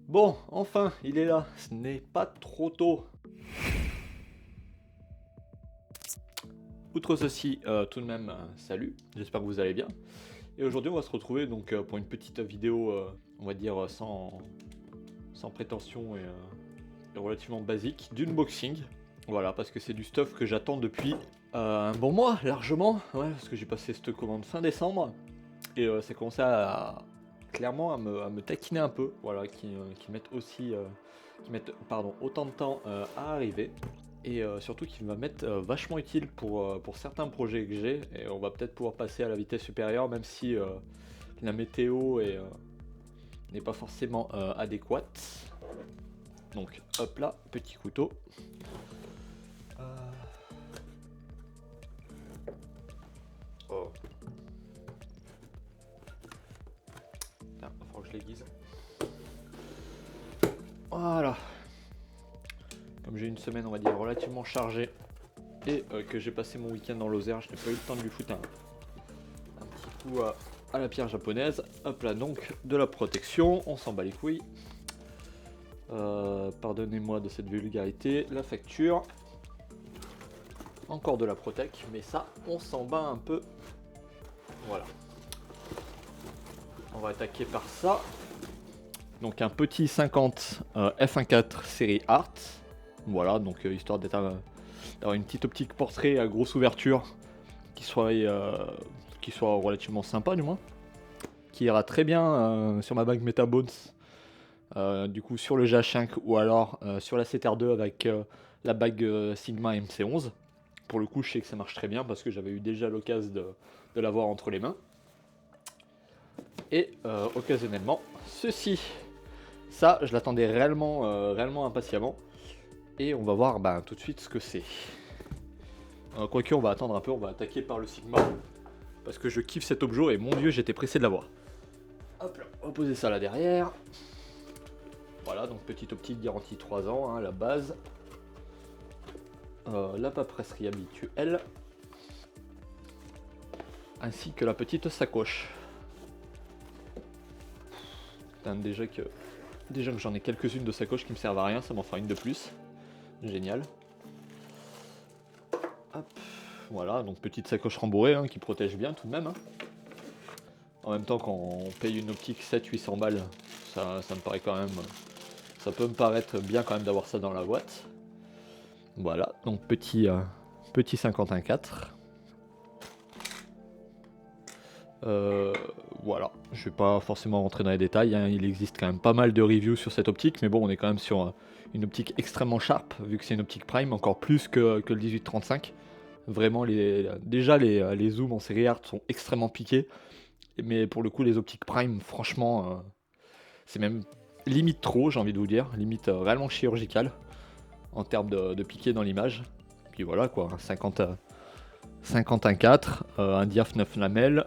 Bon, enfin, il est là, ce n'est pas trop tôt. Outre ceci, tout de même, salut, j'espère que vous allez bien. Et aujourd'hui, on va se retrouver donc pour une petite vidéo, on va dire sans prétention et relativement basique, d'unboxing. Voilà, parce que c'est du stuff que j'attends depuis un bon mois, largement. Ouais, parce que j'ai passé cette commande fin décembre. Et ça commençait clairement à me taquiner un peu. Voilà, qui mettent aussi, qui mettent pardon, autant de temps à arriver. Et surtout qui va m'être vachement utile pour certains projets que j'ai. Et on va peut-être pouvoir passer à la vitesse supérieure, même si la météo n'est pas forcément adéquate. Donc hop là, petit couteau. Oh. Putain, va falloir que je l'aiguise. Voilà. Comme j'ai une semaine, on va dire, relativement chargée et que j'ai passé mon week-end dans Lozère, je n'ai pas eu le temps de lui foutre un petit coup à la pierre japonaise. Hop là, donc de la protection, on s'en bat les couilles. Pardonnez-moi de cette vulgarité, la facture. Encore de la protec, mais ça, on s'en bat un peu. Voilà. On va attaquer par ça. Donc un petit 50 f1.4 série Art. Voilà, donc histoire d'avoir une petite optique portrait à grosse ouverture qui soit relativement sympa du moins. Qui ira très bien sur ma bague Metabones, du coup sur le GH5 ou alors sur la CTR2 avec la bague Sigma MC11. Pour le coup, je sais que ça marche très bien parce que j'avais eu déjà l'occasion de l'avoir entre les mains. Et occasionnellement, ceci. Ça, je l'attendais réellement impatiemment. Et on va voir tout de suite ce que c'est. Quoique, on va attendre un peu, on va attaquer par le Sigma. Parce que je kiffe cet objet et mon dieu, j'étais pressé de l'avoir. Hop là, on va poser ça là derrière. Voilà, donc petite optique garantie 3 ans, hein, la base. La paperasserie habituelle. Ainsi que la petite sacoche. Putain, déjà que j'en ai quelques-unes de sacoches qui me servent à rien, ça m'en fera une de plus. Génial. Hop, voilà, donc petite sacoche rembourrée hein, qui protège bien tout de même. Hein. En même temps, quand on paye une optique 700-800 balles, ça me paraît quand même. Ça peut me paraître bien quand même d'avoir ça dans la boîte. Voilà, donc petit 51.4. Voilà, je vais pas forcément rentrer dans les détails, hein. Il existe quand même pas mal de reviews sur cette optique, mais bon, on est quand même sur une optique extrêmement sharp, vu que c'est une optique prime, encore plus que le 18-35. Vraiment, déjà les zooms en série art sont extrêmement piqués, mais pour le coup, les optiques prime, franchement, c'est même limite trop, j'ai envie de vous dire, limite réellement chirurgical en termes de piqué dans l'image. Puis voilà quoi, 51.4, un diaph 9 lamelles.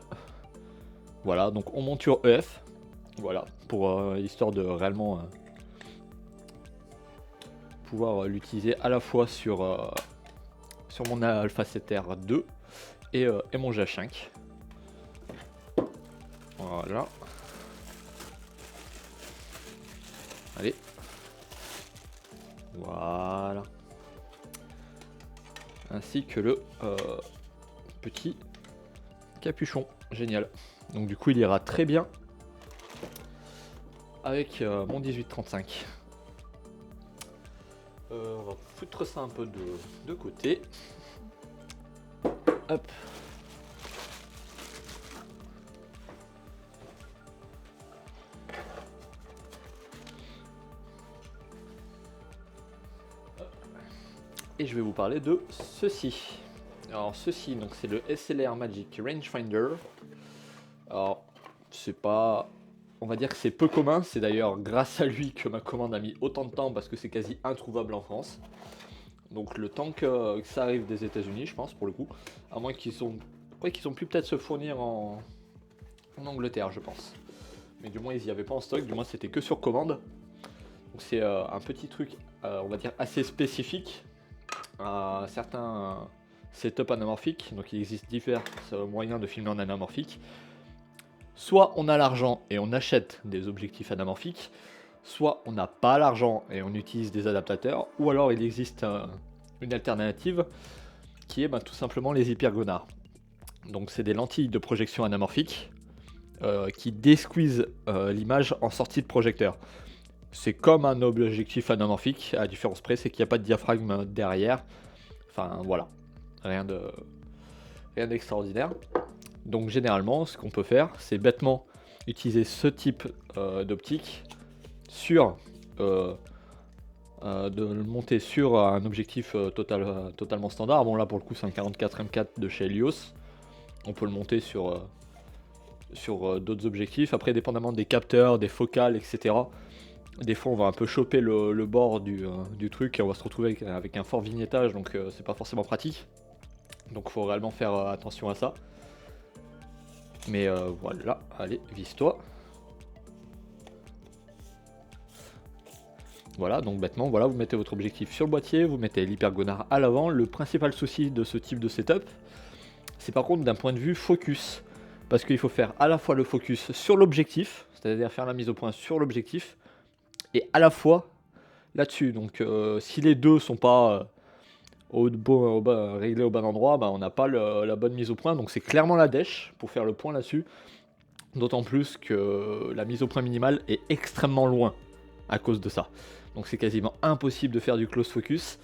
Voilà, donc on monture EF. Voilà, pour l'histoire de réellement pouvoir l'utiliser à la fois sur mon Alpha 7R2 et mon GH5. Voilà. Allez. Voilà. Ainsi que le petit capuchon. Génial. Donc du coup il ira très bien avec mon 1835. On va foutre ça un peu de côté. Hop. Et je vais vous parler de ceci. Alors ceci, donc c'est le SLR Magic Rangefinder. Alors c'est pas, on va dire que c'est peu commun. C'est d'ailleurs grâce à lui que ma commande a mis autant de temps parce que c'est quasi introuvable en France. Donc le temps que ça arrive des États-Unis, je pense pour le coup, à moins qu'ils ont pu peut-être se fournir en Angleterre, je pense. Mais du moins ils y avaient pas en stock, du moins c'était que sur commande. Donc c'est un petit truc, on va dire assez spécifique à certains setups anamorphiques. Donc il existe divers moyens de filmer en anamorphique. Soit on a l'argent et on achète des objectifs anamorphiques, soit on n'a pas l'argent et on utilise des adaptateurs, ou alors il existe une alternative qui est tout simplement les hypergonars. Donc c'est des lentilles de projection anamorphique qui désqueezent l'image en sortie de projecteur. C'est comme un objectif anamorphique, à différence près, c'est qu'il n'y a pas de diaphragme derrière. Enfin voilà, rien d'extraordinaire. Donc généralement, ce qu'on peut faire, c'est bêtement utiliser ce type d'optique sur de le monter sur un objectif totalement standard. Bon là pour le coup c'est un 44 M4 de chez Helios. On peut le monter sur d'autres objectifs. Après dépendamment des capteurs, des focales, etc. Des fois on va un peu choper le bord du truc et on va se retrouver avec un fort vignettage, donc c'est pas forcément pratique. Donc il faut réellement faire attention à ça. Mais voilà, allez, vise-toi. Voilà, donc bêtement, voilà, vous mettez votre objectif sur le boîtier, vous mettez l'hypergonar à l'avant. Le principal souci de ce type de setup, c'est par contre d'un point de vue focus. Parce qu'il faut faire à la fois le focus sur l'objectif, c'est-à-dire faire la mise au point sur l'objectif, et à la fois là-dessus. Donc si les deux sont pas réglés au bon endroit, on n'a pas la bonne mise au point. Donc c'est clairement la dèche pour faire le point là-dessus. D'autant plus que la mise au point minimale est extrêmement loin à cause de ça. Donc c'est quasiment impossible de faire du close focus,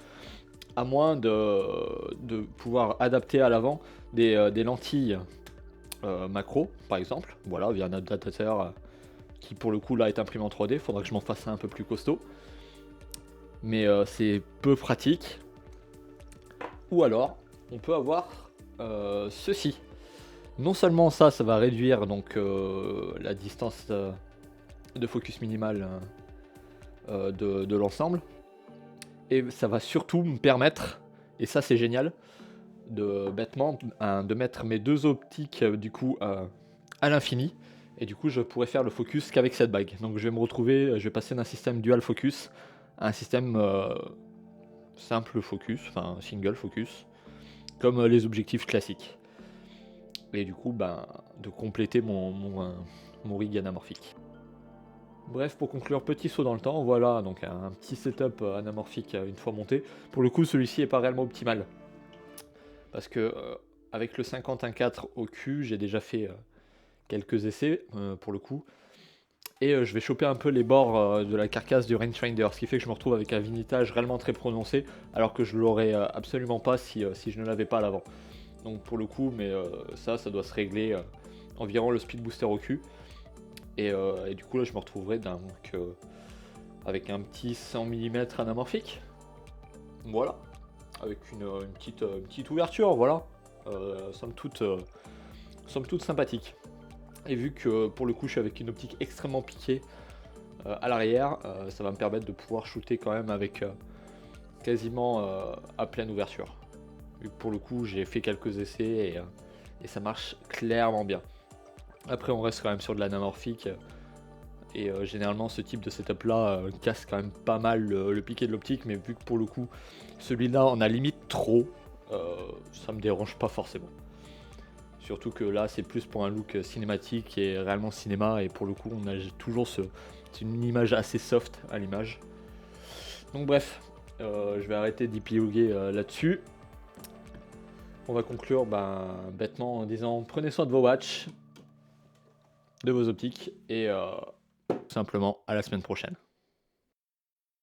à moins de pouvoir adapter à l'avant des lentilles macro, par exemple, voilà, via un adaptateur qui pour le coup là est imprimé en 3D, faudra que je m'en fasse un peu plus costaud. Mais c'est peu pratique. Ou alors, on peut avoir ceci. Non seulement ça va réduire donc la distance de focus minimale de l'ensemble, et ça va surtout me permettre, et ça c'est génial, de bêtement de mettre mes deux optiques du coup à l'infini, et du coup je pourrais faire le focus qu'avec cette bague. Donc je vais me retrouver, je vais passer d'un système dual focus à un système simple focus, enfin single focus, comme les objectifs classiques. Et du coup de compléter mon rig anamorphique. Bref, pour conclure, petit saut dans le temps, voilà donc un petit setup anamorphique une fois monté. Pour le coup, celui-ci n'est pas réellement optimal. Parce que avec le 51.4 au cul, j'ai déjà fait quelques essais pour le coup. Et je vais choper un peu les bords de la carcasse du Rangefinder, ce qui fait que je me retrouve avec un vignetage réellement très prononcé, alors que je l'aurais absolument pas si je ne l'avais pas à l'avant. Donc pour le coup, mais ça doit se régler environ le speed booster au cul. Et du coup là je me retrouverai avec un petit 100 mm anamorphique. Voilà. Avec une petite ouverture, voilà. Somme toute sympathique. Et vu que pour le coup je suis avec une optique extrêmement piquée à l'arrière, ça va me permettre de pouvoir shooter quand même avec quasiment à pleine ouverture. Vu que pour le coup j'ai fait quelques essais et ça marche clairement bien. Après on reste quand même sur de l'anamorphique et généralement ce type de setup là casse quand même pas mal le piqué de l'optique, mais vu que pour le coup celui-là on a limite trop, ça me dérange pas forcément. Surtout que là c'est plus pour un look cinématique et réellement cinéma, et pour le coup on a toujours une image assez soft à l'image. Donc bref, je vais arrêter d'épiloguer là-dessus. On va conclure bêtement en disant prenez soin de vos watches, de vos optiques, et tout simplement à la semaine prochaine.